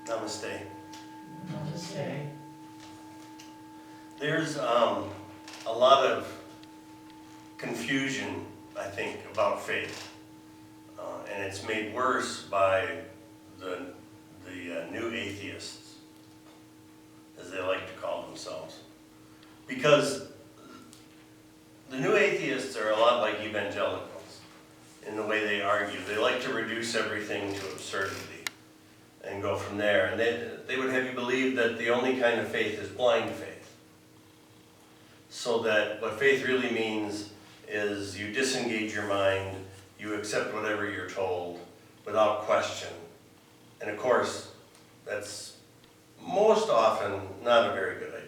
Namaste. Namaste. There's a lot of confusion, I think, about faith, and it's made worse by the new atheists, as they like to call themselves, because the new atheists are a lot like evangelicals in the way they argue. They like to reduce everything to absurdity and go from there. And they would have you believe that the only kind of faith is blind faith. So that what faith really means is you disengage your mind, you accept whatever you're told without question. And of course, that's most often not a very good idea.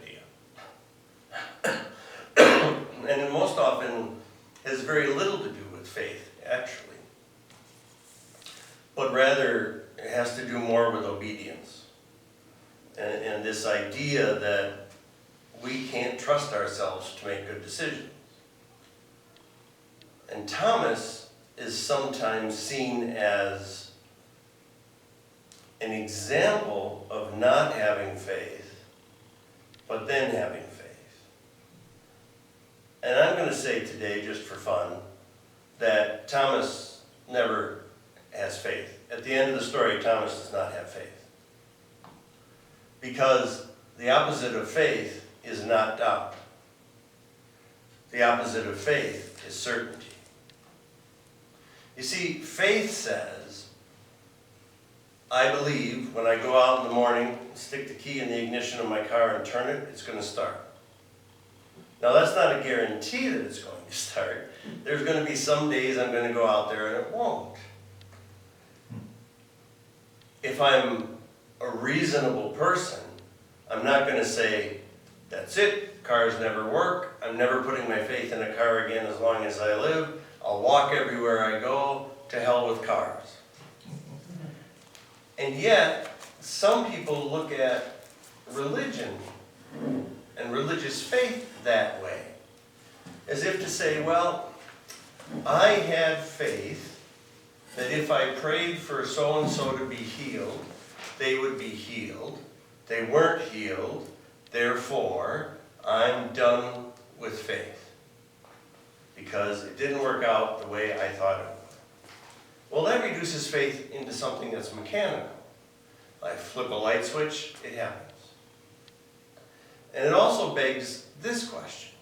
And it most often has very little to do with faith, actually. But rather, it has to do more with obedience. And this idea that we can't trust ourselves to make good decisions. And Thomas is sometimes seen as an example of not having faith, but then having faith. And I'm going to say today, just for fun, that Thomas never has faith. At the end of the story, Thomas does not have faith. Because the opposite of faith is not doubt. The opposite of faith is certainty. You see, faith says, I believe when I go out in the morning, stick the key in the ignition of my car and turn it, it's going to start. Now that's not a guarantee that it's going to start. There's going to be some days I'm going to go out there and it won't. If I'm a reasonable person, I'm not going to say, that's it, cars never work, I'm never putting my faith in a car again as long as I live, I'll walk everywhere I go, to hell with cars. And yet, some people look at religion and religious faith that way, as if to say, well, I had faith that if I prayed for so-and-so to be healed, they would be healed. They weren't healed, therefore, I'm done with faith. Because it didn't work out the way I thought it would. Well, that reduces faith into something that's mechanical. I flip a light switch, it happens. And it also begs this question.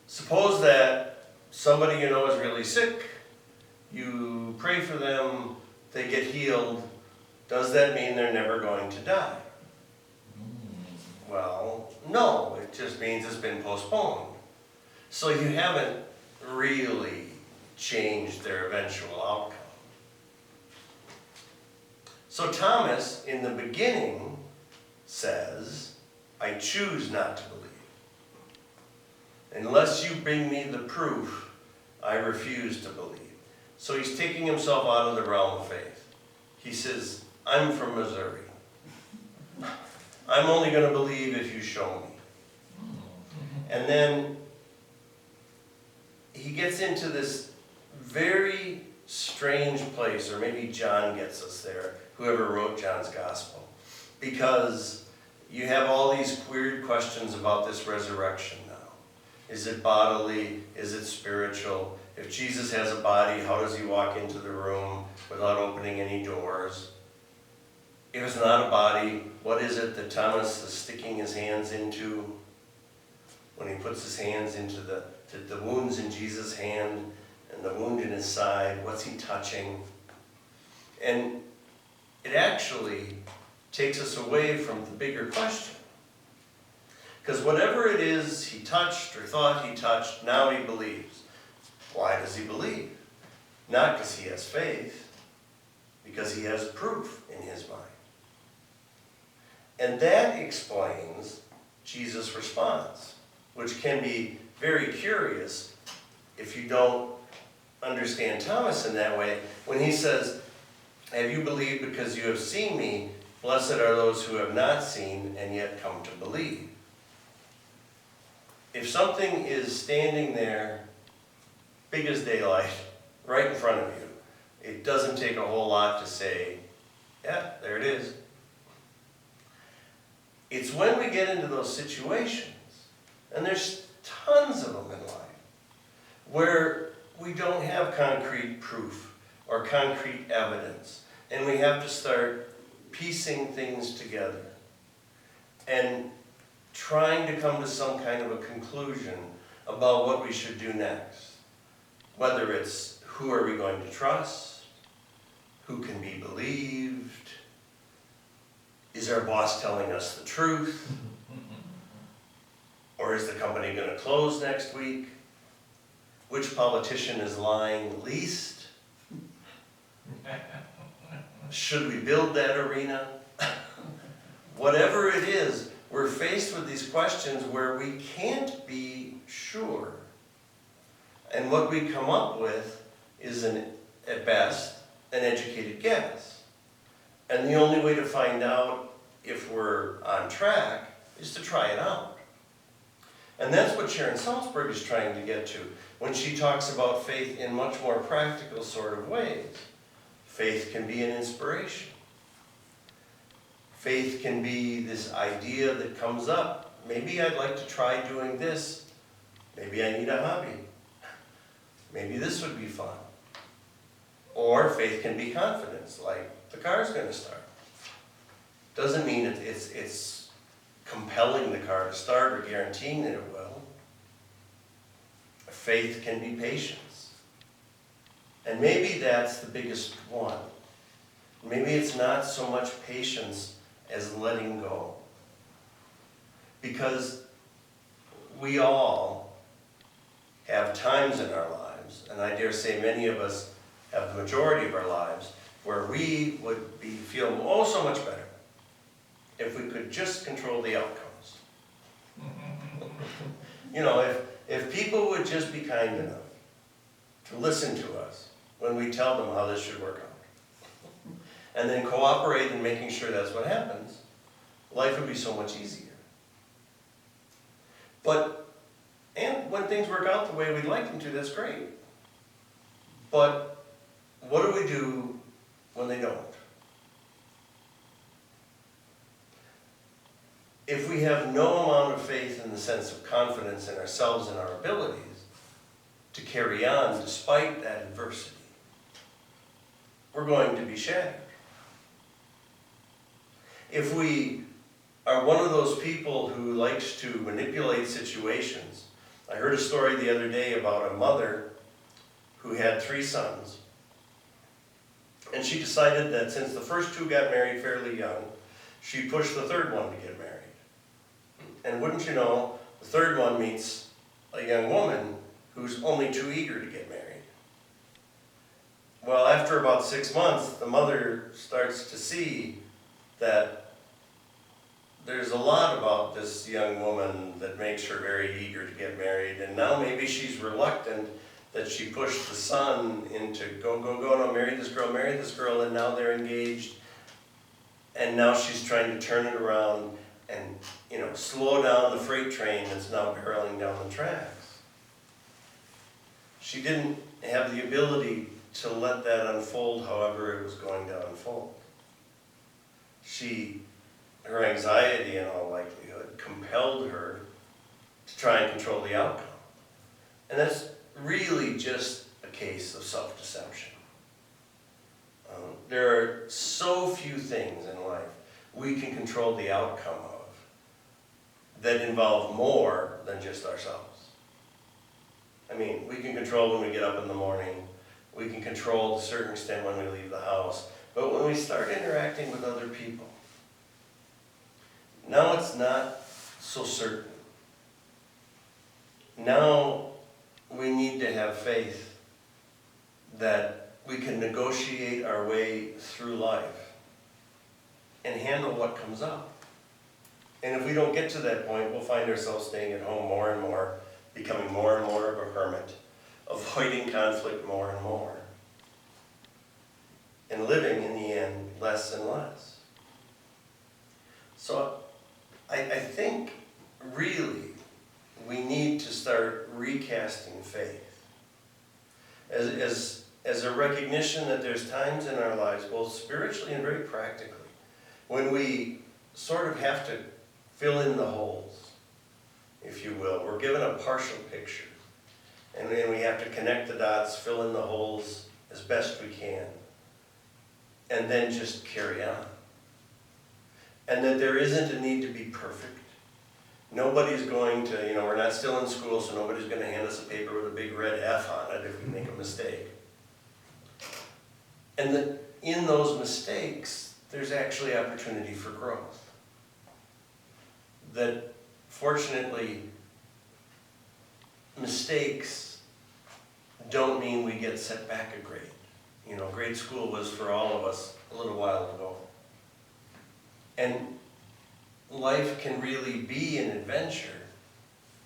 Suppose that somebody you know is really sick, you pray for them, they get healed, does that mean they're never going to die? Well, no, it just means it's been postponed. So you haven't really changed their eventual outcome. So Thomas, in the beginning, says, I choose not to believe. Unless you bring me the proof, I refuse to believe. So he's taking himself out of the realm of faith. He says, I'm from Missouri. I'm only going to believe if you show me. And then he gets into this very strange place, or maybe John gets us there, whoever wrote John's gospel, because you have all these weird questions about this resurrection now. Is it bodily? Is it spiritual? If Jesus has a body, how does he walk into the room without opening any doors? If it's not a body, what is it that Thomas is sticking his hands into when he puts his hands into the wounds in Jesus' hand and the wound in his side? What's he touching? And it actually takes us away from the bigger question. Because whatever it is he touched or thought he touched, now he believes. Why does he believe? Not because he has faith, because he has proof in his mind. And that explains Jesus' response, which can be very curious if you don't understand Thomas in that way. When he says, have you believed because you have seen me? Blessed are those who have not seen and yet come to believe. If something is standing there, big as daylight, right in front of you, it doesn't take a whole lot to say, Yeah, there it is. It's when we get into those situations, and there's tons of them in life, where we don't have concrete proof or concrete evidence, and we have to start piecing things together and trying to come to some kind of a conclusion about what we should do next. Whether it's who are we going to trust, who can be believed, is our boss telling us the truth, or is the company going to close next week? Which politician is lying least? Should we build that arena? Whatever it is, we're faced with these questions where we can't be sure. And what we come up with is, at best, an educated guess. And the only way to find out if we're on track is to try it out. And that's what Sharon Salzberg is trying to get to when she talks about faith in much more practical sort of ways. Faith can be an inspiration. Faith can be this idea that comes up. Maybe I'd like to try doing this. Maybe I need a hobby. Maybe this would be fun. Or faith can be confidence, like the car's going to start. Doesn't mean it's compelling the car to start or guaranteeing that it will. Faith can be patience. And maybe that's the biggest one. Maybe it's not so much patience as letting go. Because we all have times in our lives, and I dare say many of us have the majority of our lives, where we would feel so much better if we could just control the outcomes. You know, if people would just be kind enough to listen to us when we tell them how this should work out, and then cooperate in making sure that's what happens, life would be so much easier. And when things work out the way we'd like them to, that's great. But what do we do when they don't? If we have no amount of faith in the sense of confidence in ourselves and our abilities to carry on despite that adversity, we're going to be shattered. If we are one of those people who likes to manipulate situations, I heard a story the other day about a mother who had 3 sons. And she decided that since the first 2 got married fairly young, she'd push the 3rd one to get married. And wouldn't you know, the 3rd one meets a young woman who's only too eager to get married. Well, after about 6 months, the mother starts to see that there's a lot about this young woman that makes her very eager to get married, and now maybe she's reluctant that she pushed the son into go, no, marry this girl, and now they're engaged, and now she's trying to turn it around and, slow down the freight train that's now barreling down the tracks. She didn't have the ability to let that unfold however it was going to unfold. Her anxiety, in all likelihood, compelled her to try and control the outcome. And that's really just a case of self-deception. There are so few things in life we can control the outcome of that involve more than just ourselves. I mean, we can control when we get up in the morning. We can control to a certain extent when we leave the house. But when we start interacting with other people, now it's not so certain. Now we need to have faith that we can negotiate our way through life and handle what comes up. And if we don't get to that point, we'll find ourselves staying at home more and more, becoming more and more of a hermit, avoiding conflict more and more, and living, in the end, less and less. So I think, really, we need to start recasting faith. As as a recognition that there's times in our lives, both spiritually and very practically, when we sort of have to fill in the holes, if you will. We're given a partial picture, and then we have to connect the dots, fill in the holes as best we can, and then just carry on. And that there isn't a need to be perfect. Nobody's going to, we're not still in school, so nobody's going to hand us a paper with a big red F on it if we make a mistake. And that in those mistakes, there's actually opportunity for growth. That fortunately, mistakes don't mean we get set back a grade. Grade school was for all of us a little while ago. And life can really be an adventure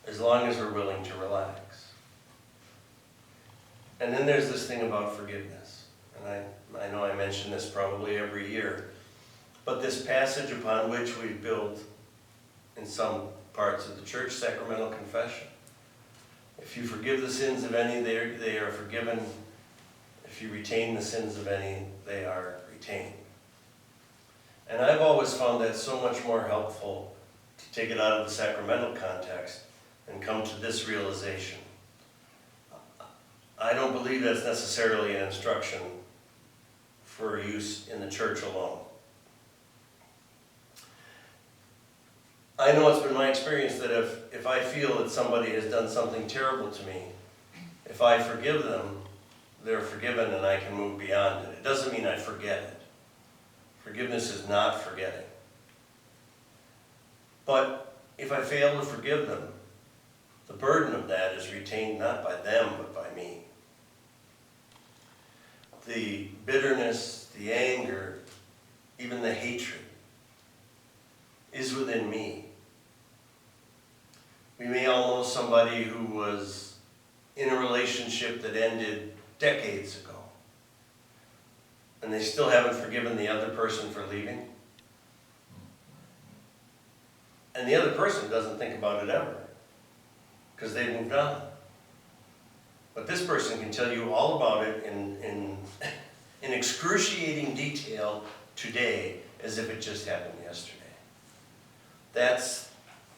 as long as we're willing to relax. And then there's this thing about forgiveness. And I know I mention this probably every year, but this passage upon which we build in some parts of the church, sacramental confession. If you forgive the sins of any, they are forgiven. If you retain the sins of any, they are retained. And I've always found that so much more helpful to take it out of the sacramental context and come to this realization. I don't believe that's necessarily an instruction for use in the church alone. I know it's been my experience that if I feel that somebody has done something terrible to me, if I forgive them, they're forgiven and I can move beyond it. It doesn't mean I forget it. Forgiveness is not forgetting. But if I fail to forgive them, the burden of that is retained not by them, but by me. The bitterness, the anger, even the hatred is within me. We may all know somebody who was in a relationship that ended decades ago, and they still haven't forgiven the other person for leaving. And the other person doesn't think about it ever, because they moved on. But this person can tell you all about it in excruciating detail today, as if it just happened yesterday. That's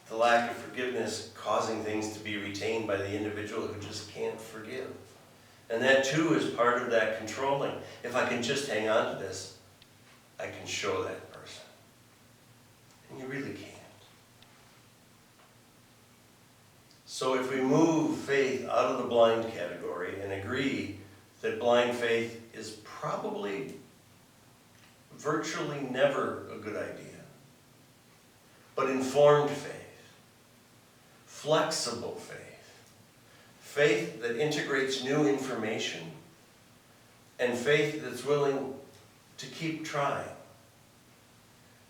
the lack of forgiveness causing things to be retained by the individual who just can't forgive. And that too is part of that controlling. If I can just hang on to this, I can show that person. And you really can't. So if we move faith out of the blind category and agree that blind faith is probably virtually never a good idea, but informed faith, flexible faith, faith that integrates new information, and faith that's willing to keep trying,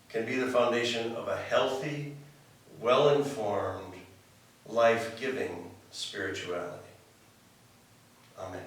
can be the foundation of a healthy, well-informed, life-giving spirituality. Amen.